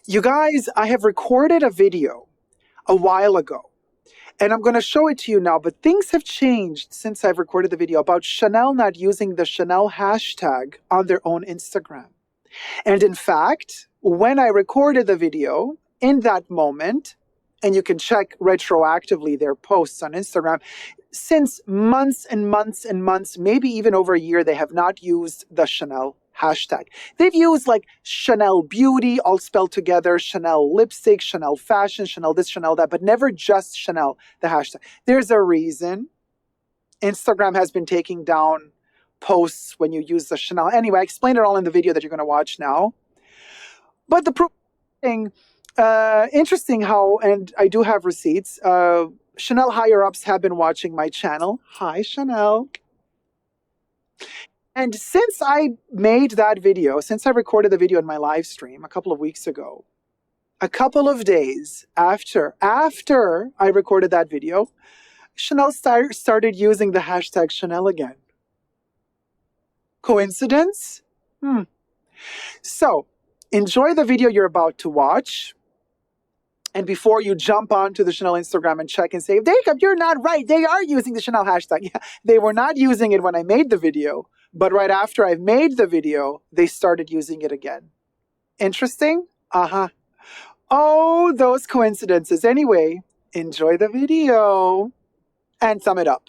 You guys, I have recorded a video a while ago, and I'm going to show it to you now, but things have changed since I've recorded the video about Chanel not using the Chanel hashtag on their own Instagram. And in fact, when I recorded the video, in that moment, and you can check retroactively their posts on Instagram, since months and months and months, maybe even over a year, they have not used the Chanel hashtag. They've used like Chanel Beauty, all spelled together, Chanel Lipstick, Chanel Fashion, Chanel this, Chanel that, but never just Chanel, the hashtag. There's a reason. Instagram has been taking down posts when you use the Chanel. Anyway, I explained it all in the video that you're going to watch now. But the thing, interesting how, and I do have receipts, Chanel higher-ups have been watching my channel. Hi, Chanel. And since I made that video, since I recorded the video in my live stream a couple of weeks ago, a couple of days after I recorded that video, Chanel started using the hashtag Chanel again. Coincidence? So, enjoy the video you're about to watch. And before you jump onto the Chanel Instagram and check and say, Dacob, you're not right. They are using the Chanel hashtag. Yeah, they were not using it when I made the video. But right after I made the video, they started using it again. Interesting? Oh, those coincidences. Anyway, enjoy the video and thumb it up.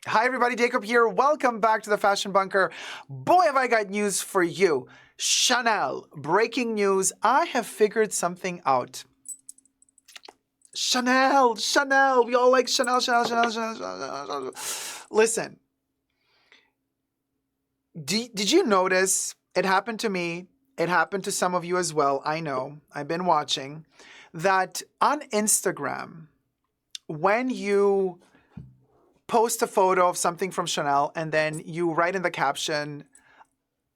Hi, everybody. Dacob here. Welcome back to the Fashion Bunker. Boy, have I got news for you. Chanel. Breaking news. I have figured something out. Chanel. We all like Chanel. Listen. Did you notice? It happened to me. It happened to some of you as well. I know. I've been watching. That on Instagram, when you post a photo of something from Chanel and then you write in the caption,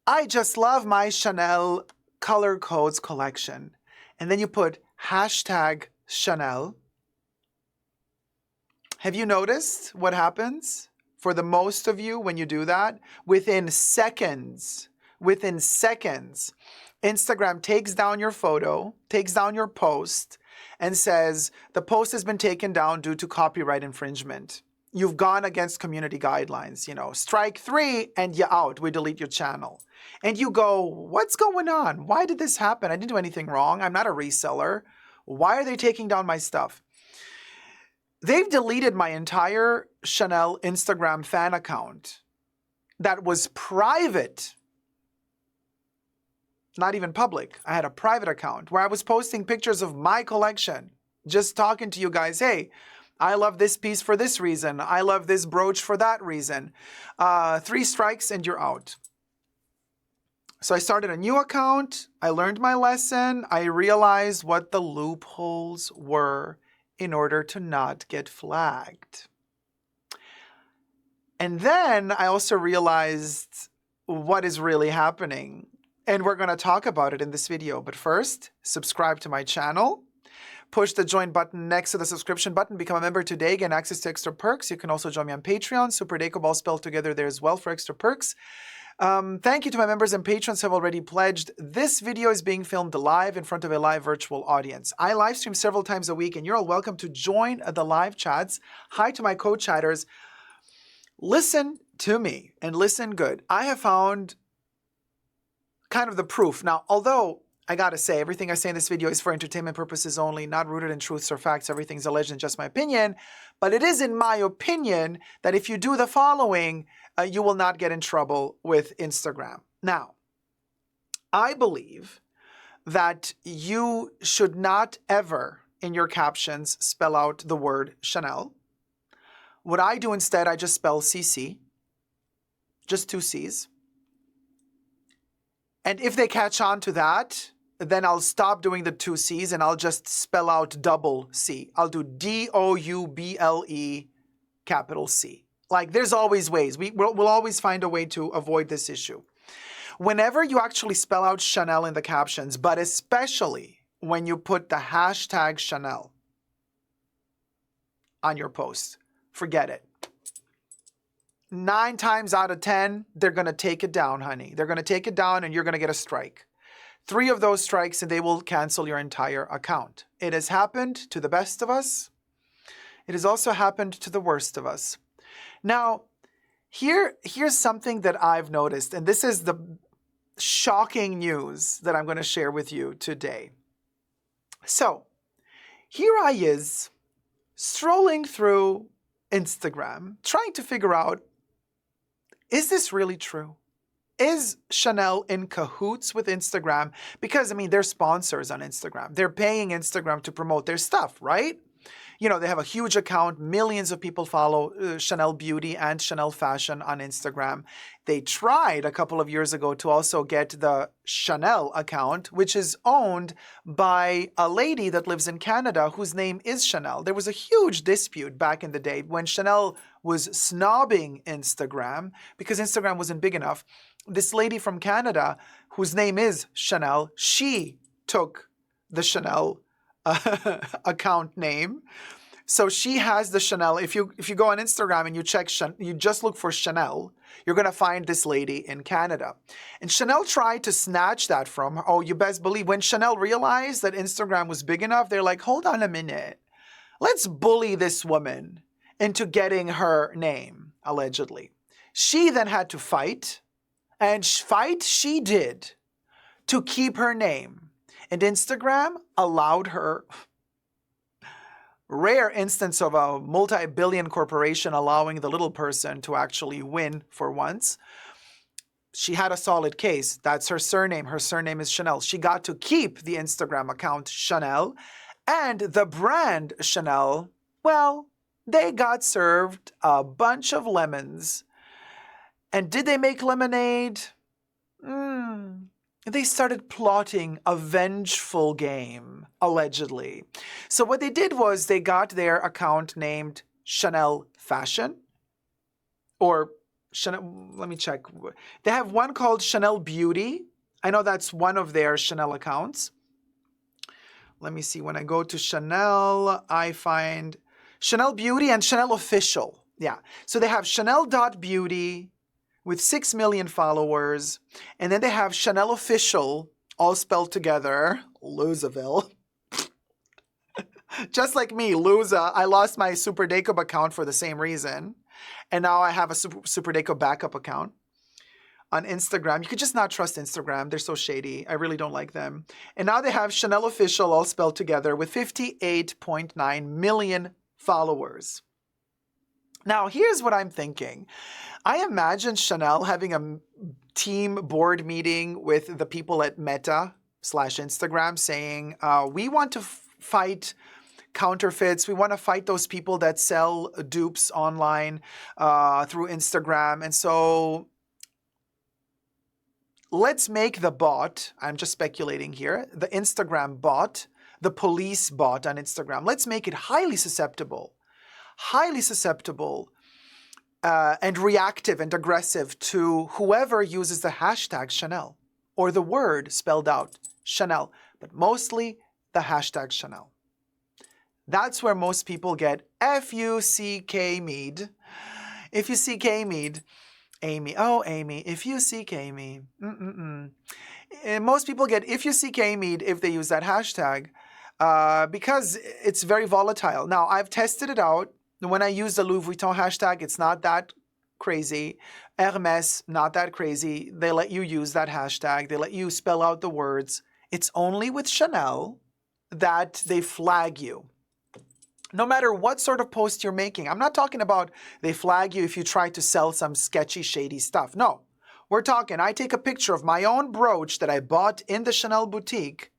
I just love my Chanel color codes collection. And then you put hashtag Chanel. Have you noticed what happens for the most of you when you do that? Within seconds, Instagram takes down your photo, takes down your post, and says the post has been taken down due to copyright infringement. You've gone against community guidelines, strike 3 and you're out. We delete your channel. And you go, what's going on? Why did this happen? I didn't do anything wrong. I'm not a reseller. Why are they taking down my stuff? They've deleted my entire Chanel Instagram fan account that was private. Not even public. I had a private account where I was posting pictures of my collection, just talking to you guys, hey, I love this piece for this reason. I love this brooch for that reason. 3 strikes and you're out. So I started a new account. I learned my lesson. I realized what the loopholes were in order to not get flagged. And then I also realized what is really happening. And we're going to talk about it in this video. But first, subscribe to my channel. Push the join button next to the subscription button. Become a member today. Gain access to extra perks. You can also join me on Patreon. superdacob all spelled together there as well for extra perks. Thank you to my members and patrons who have already pledged. This video is being filmed live in front of a live virtual audience. I live stream several times a week, and you're all welcome to join the live chats. Hi to my co-chatters. Listen to me and listen good. I have found kind of the proof. Now, although I gotta say, everything I say in this video is for entertainment purposes only, not rooted in truths or facts. Everything's alleged and just my opinion. But it is in my opinion that if you do the following, you will not get in trouble with Instagram. Now, I believe that you should not ever, in your captions, spell out the word Chanel. What I do instead, I just spell CC, just 2 C's. And if they catch on to that, then I'll stop doing the 2 C's and I'll just spell out double C. I'll do DOUBLE capital C. Like, there's always ways. We'll always find a way to avoid this issue. Whenever you actually spell out Chanel in the captions, but especially when you put the hashtag Chanel on your post, forget it. 9 times out of 10, they're going to take it down, honey. They're going to take it down and you're going to get a strike. 3 of those strikes and they will cancel your entire account. It has happened to the best of us. It has also happened to the worst of us. Now, here's something that I've noticed, and this is the shocking news that I'm going to share with you today. So, here I is, strolling through Instagram, trying to figure out, is this really true? Is Chanel in cahoots with Instagram? Because, I mean, they're sponsors on Instagram. They're paying Instagram to promote their stuff, right? You know, they have a huge account. Millions of people follow Chanel Beauty and Chanel Fashion on Instagram. They tried a couple of years ago to also get the Chanel account, which is owned by a lady that lives in Canada whose name is Chanel. There was a huge dispute back in the day when Chanel was snobbing Instagram because Instagram wasn't big enough. This lady from Canada, whose name is Chanel, she took the Chanel account name. So she has the Chanel. If you go on Instagram and you check, you just look for Chanel, you're going to find this lady in Canada. And Chanel tried to snatch that from her. Oh, you best believe when Chanel realized that Instagram was big enough, they're like, hold on a minute. Let's bully this woman into getting her name, allegedly. She then had to fight, and fight she did to keep her name. And Instagram allowed her, rare instance of a multi-billion corporation allowing the little person to actually win for once. She had a solid case. That's her surname. Her surname is Chanel. She got to keep the Instagram account Chanel, and the brand Chanel, well, they got served a bunch of lemons. And did they make lemonade? They started plotting a vengeful game, allegedly. So what they did was they got their account named Chanel Fashion, or Chanel, let me check. They have one called Chanel Beauty. I know that's one of their Chanel accounts. Let me see. When I go to Chanel, I find Chanel Beauty and Chanel Official. Yeah. So they have Chanel.beauty with 6 million followers. And then they have Chanel Official, all spelled together, Loserville. Just like me, loser. I lost my superdacob account for the same reason. And now I have a superdacob backup account on Instagram. You could just not trust Instagram. They're so shady. I really don't like them. And now they have Chanel Official, all spelled together, with 58.9 million followers. Now, here's what I'm thinking. I imagine Chanel having a team board meeting with the people at Meta/Instagram saying, we want to fight counterfeits. We want to fight those people that sell dupes online through Instagram. And so let's make the bot, I'm just speculating here, the Instagram bot, the police bot on Instagram, let's make it highly susceptible and reactive and aggressive to whoever uses the hashtag Chanel or the word spelled out Chanel, but mostly the hashtag Chanel. That's where most people get F-U-C-K-mead. If you see K-mead, Amy, oh Amy, if you see K-mead, And most people get if you see K-mead if they use that hashtag because it's very volatile. Now, I've tested it out. When I use the Louis Vuitton hashtag, it's not that crazy. Hermes, not that crazy. They let you use that hashtag. They let you spell out the words. It's only with Chanel that they flag you. No matter what sort of post you're making. I'm not talking about they flag you if you try to sell some sketchy, shady stuff. No. We're talking, I take a picture of my own brooch that I bought in the Chanel boutique,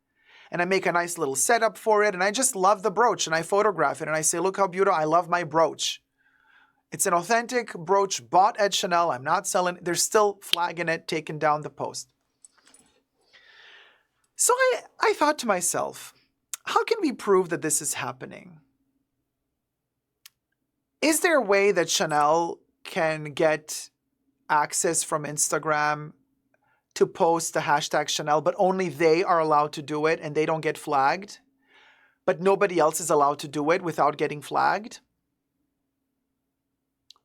and I make a nice little setup for it, and I just love the brooch, and I photograph it, and I say, look how beautiful, I love my brooch. It's an authentic brooch bought at Chanel. I'm not selling. They're still flagging it, taking down the post. So I thought to myself, how can we prove that this is happening? Is there a way that Chanel can get access from Instagram to post the hashtag Chanel, but only they are allowed to do it and they don't get flagged, but nobody else is allowed to do it without getting flagged?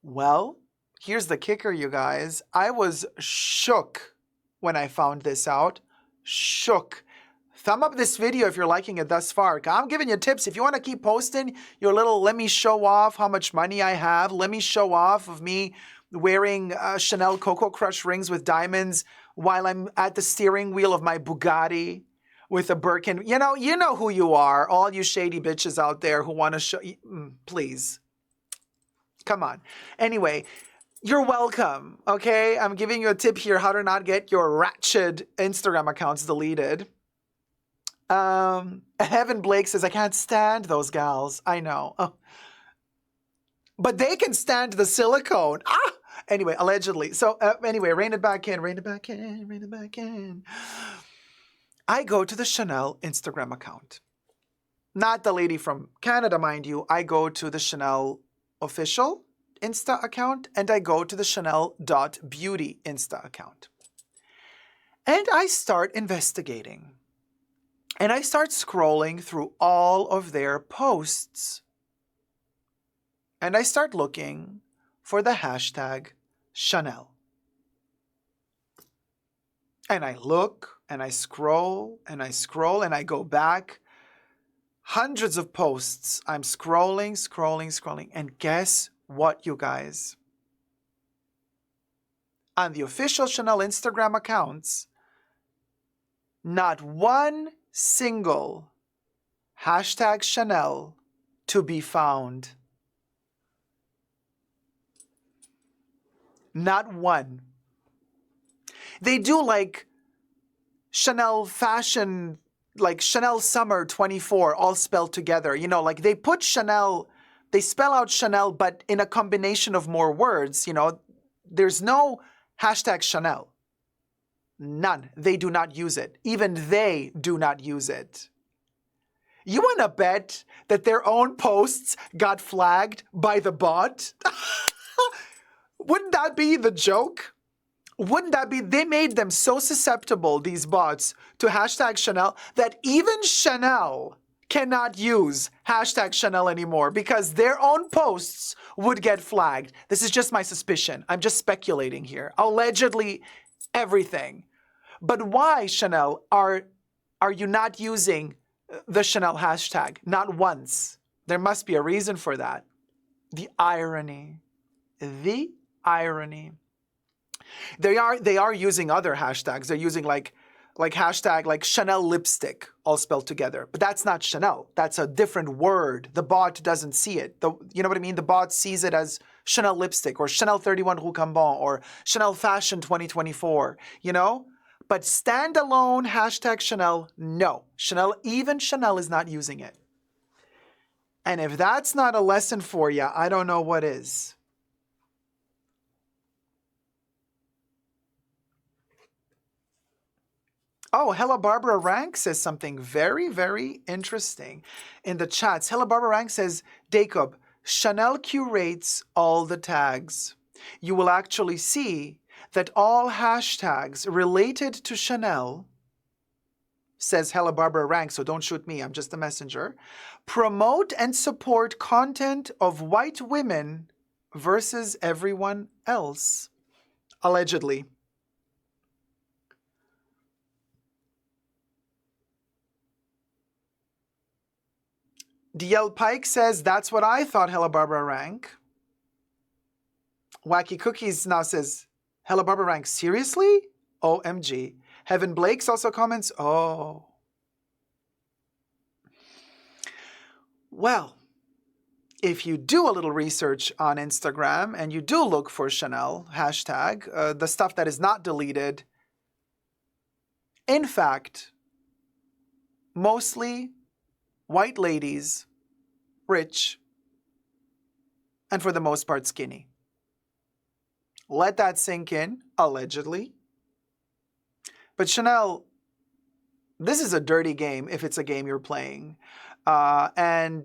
Well, here's the kicker, you guys. I was shook when I found this out. shook. Thumb up this video if you're liking it thus far. I'm giving you tips. If you want to keep posting your little, let me show off how much money I have. Let me show off of me wearing Chanel Cocoa Crush rings with diamonds while I'm at the steering wheel of my Bugatti with a Birkin. You know who you are. All you shady bitches out there who want to show. Please. Come on. Anyway, you're welcome. Okay? I'm giving you a tip here how to not get your ratchet Instagram accounts deleted. Heaven Blake says, I can't stand those gals. I know. Oh. But they can stand the silicone. Anyway, allegedly. So anyway, rein it back in, rein it back in, rein it back in. I go to the Chanel Instagram account. Not the lady from Canada, mind you. I go to the Chanel official Insta account, and I go to the Chanel.beauty Insta account. And I start investigating. And I start scrolling through all of their posts. And I start looking for the hashtag Chanel. And I look, and I scroll, and I scroll, and I go back. Hundreds of posts. I'm scrolling, scrolling, scrolling. And guess what, you guys? On the official Chanel Instagram accounts, not one single hashtag Chanel to be found. Not one. They do like Chanel fashion, like Chanel Summer 24, all spelled together. You know, like they put Chanel, they spell out Chanel, but in a combination of more words. You know, there's no hashtag Chanel. None. They do not use it. Even they do not use it. You want to bet that their own posts got flagged by the bot? Wouldn't that be the joke? Wouldn't that be? They made them so susceptible, these bots, to hashtag Chanel that even Chanel cannot use hashtag Chanel anymore because their own posts would get flagged. This is just my suspicion. I'm just speculating here. Allegedly everything. But why, Chanel, are you not using the Chanel hashtag? Not once. There must be a reason for that. The irony. The irony. They are using other hashtags. They're using like hashtag like Chanel lipstick all spelled together. But that's not Chanel. That's a different word. The bot doesn't see it. You know what I mean? The bot sees it as Chanel lipstick or Chanel 31 Rue Cambon or Chanel Fashion 2024, you know? But standalone hashtag Chanel, no. Even Chanel is not using it. And if that's not a lesson for you, I don't know what is. Oh, Hella Barbara Rank says something very, very interesting in the chats. Hella Barbara Rank says, Dacob, Chanel curates all the tags. You will actually see that all hashtags related to Chanel, says Hella Barbara Rank, so don't shoot me, I'm just a messenger, promote and support content of white women versus everyone else, allegedly. DL Pike says, that's what I thought, Hella Barbara Rank. Wacky Cookies now says, Hella Barbara Rank, seriously? OMG. Heaven Blakes also comments, oh. Well, if you do a little research on Instagram and you do look for Chanel hashtag, the stuff that is not deleted, in fact, mostly white ladies, rich, and for the most part skinny. Let that sink in, allegedly. But Chanel, this is a dirty game if it's a game you're playing. Nat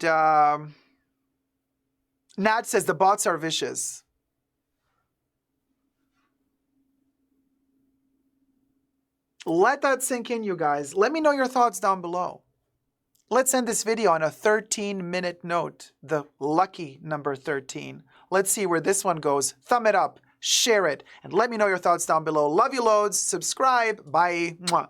says the bots are vicious. Let that sink in, you guys. Let me know your thoughts down below. Let's end this video on a 13-minute note, the lucky number 13. Let's see where this one goes. Thumb it up, share it, and let me know your thoughts down below. Love you loads. Subscribe. Bye. Mwah.